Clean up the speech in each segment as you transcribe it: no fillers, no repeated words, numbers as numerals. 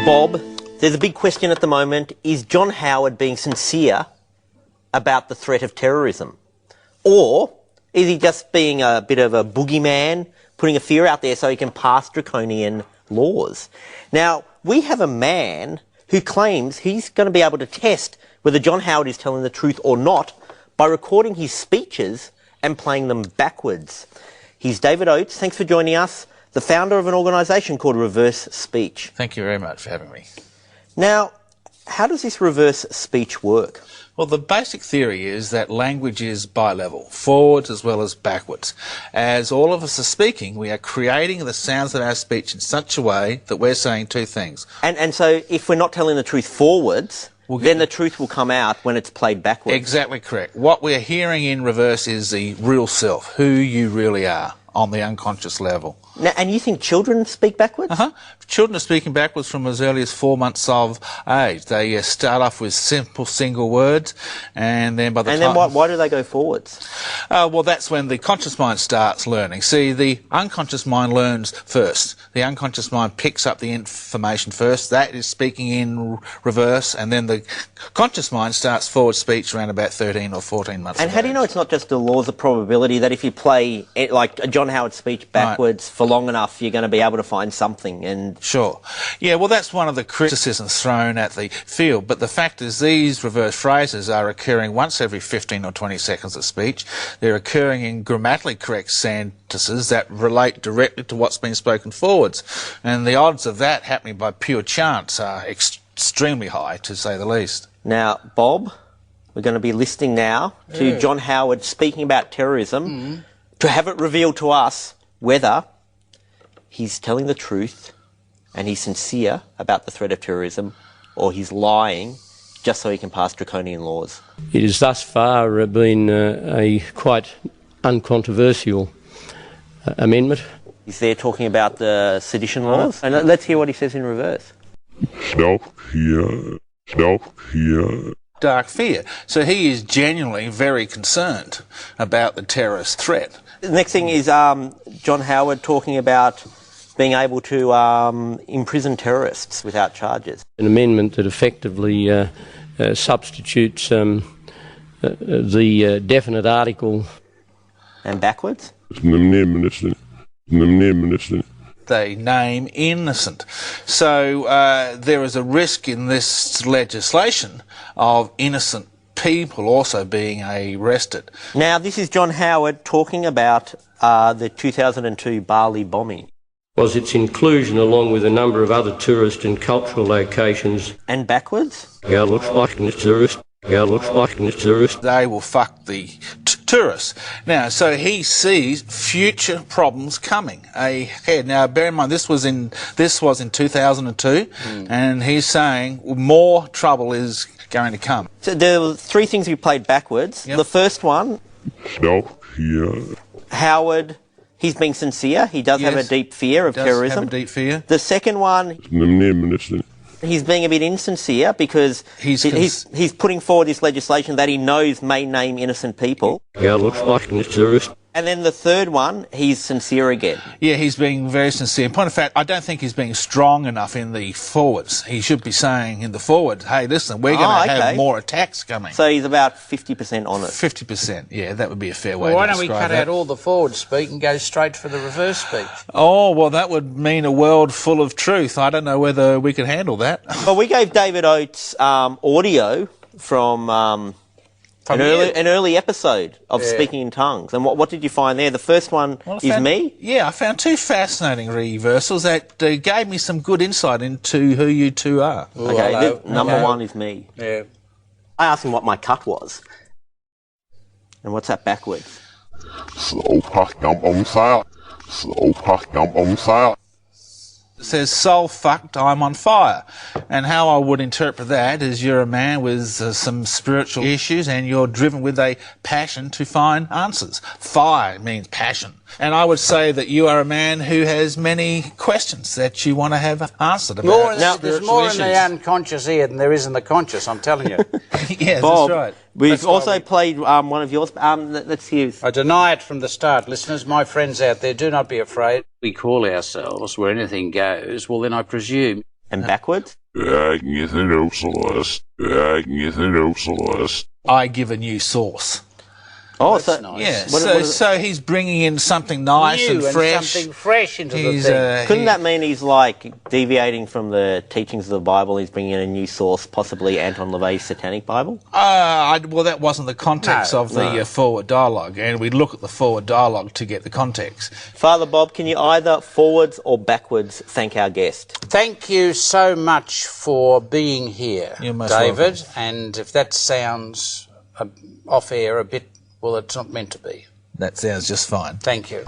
Bob, there's a big question at the moment. Is John Howard being sincere about the threat of terrorism? Or is he just being a bit of a boogeyman, putting a fear out there so he can pass draconian laws? Now, we have a man who claims he's going to be able to test whether John Howard is telling the truth or not by recording his speeches and playing them backwards. He's David Oates. Thanks for joining us, the founder of an organisation called Reverse Speech. Thank you very much for having me. Now, how does this reverse speech work? Well, the basic theory is that language is bi-level, forwards as well as backwards. As all of us are speaking, we are creating the sounds of our speech in such a way that we're saying two things. And so if we're not telling the truth forwards, then the truth will come out when it's played backwards. Exactly correct. What we're hearing in reverse is the real self, who you really are on the unconscious level. Now, and you think children speak backwards? Children are speaking backwards from as early as 4 months of age. They start off with simple single words, and then by the time... And then why do they go forwards? Well, that's when the conscious mind starts learning. See, the unconscious mind learns first. The unconscious mind picks up the information first. That is speaking in reverse, and then the conscious mind starts forward speech around about 13 or 14 months. And how do you know it's not just the laws of probability that if you play like a John Howard speech backwards for long enough, you're going to be able to find something? And Sure. Yeah, well, that's one of the criticisms thrown at the field, but the fact is these reverse phrases are occurring once every 15 or 20 seconds of speech. They're occurring in grammatically correct sentences that relate directly to what's been spoken forwards, and the odds of that happening by pure chance are extremely high, to say the least. Now, Bob, we're going to be listening now to John Howard speaking about terrorism to have it revealed to us whether he's telling the truth and he's sincere about the threat of terrorism, or he's lying just so he can pass draconian laws. It has thus far been a quite uncontroversial amendment. He's there talking about the sedition laws. And let's hear what he says in reverse. Stop here. Stop here. Dark fear. So he is genuinely very concerned about the terrorist threat. The next thing is John Howard talking about being able to imprison terrorists without charges. An amendment that effectively substitutes the definite article. And backwards? They name innocent. So there is a risk in this legislation of innocent people also being arrested. Now, this is John Howard talking about the 2002 Bali bombing. Was its inclusion along with a number of other tourist and cultural locations. And backwards? They will fuck the tourists. Now, so he sees future problems coming ahead. Now, bear in mind, this was in 2002, and he's saying more trouble is going to come. So there were three things we played backwards. Yep. The first one, Stop here. Howard, he's being sincere. He does have a deep fear of terrorism. Have a deep fear. The second one, he's being a bit insincere because he's putting forward this legislation that he knows may name innocent people. And then the third one, he's sincere again. Yeah, he's being very sincere. In point of fact, I don't think he's being strong enough in the forwards. He should be saying in the forwards, hey, listen, we're going to have more attacks coming. So he's about 50% honest. 50%, yeah, that would be a fair way to describe that. Why don't we cut out all the forward speak and go straight for the reverse speech? Oh, well, that would mean a world full of truth. I don't know whether we could handle that. Well, we gave David Oates audio from... An early episode of Speaking in Tongues. And what did you find there? The first one is me? Yeah, I found two fascinating reversals that gave me some good insight into who you two are. Ooh, okay, number one is me. Yeah. I asked him what my cut was. And what's that backwards? It says, soul fucked, I'm on fire. And how I would interpret that is you're a man with some spiritual issues and you're driven with a passion to find answers. Fire means passion. And I would say that you are a man who has many questions that you want to have answered about. There's more in the unconscious here than there is in the conscious, I'm telling you. Yes, Bob, that's right. We've also played one of yours. Let's hear. I deny it from the start. Listeners, my friends out there, do not be afraid. We call ourselves where anything goes. Well, then I presume And backwards? I give a new source. Oh, That's so nice. Yeah, What- so he's bringing in something nice New and fresh. something fresh into the He's, thing. couldn't that mean he's like deviating from the teachings of the Bible? He's bringing in a new source, possibly Anton LaVey's Satanic Bible? Well, that wasn't the context No, of the forward dialogue, and we look at the forward dialogue to get the context. Father Bob, can you either forwards or backwards thank our guest? Thank you so much for being here, You're most David. welcome. And if that sounds off air a bit, well, it's not meant to be. That sounds just fine. Thank you.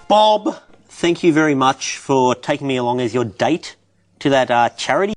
Bob, thank you very much for taking me along as your date to that charity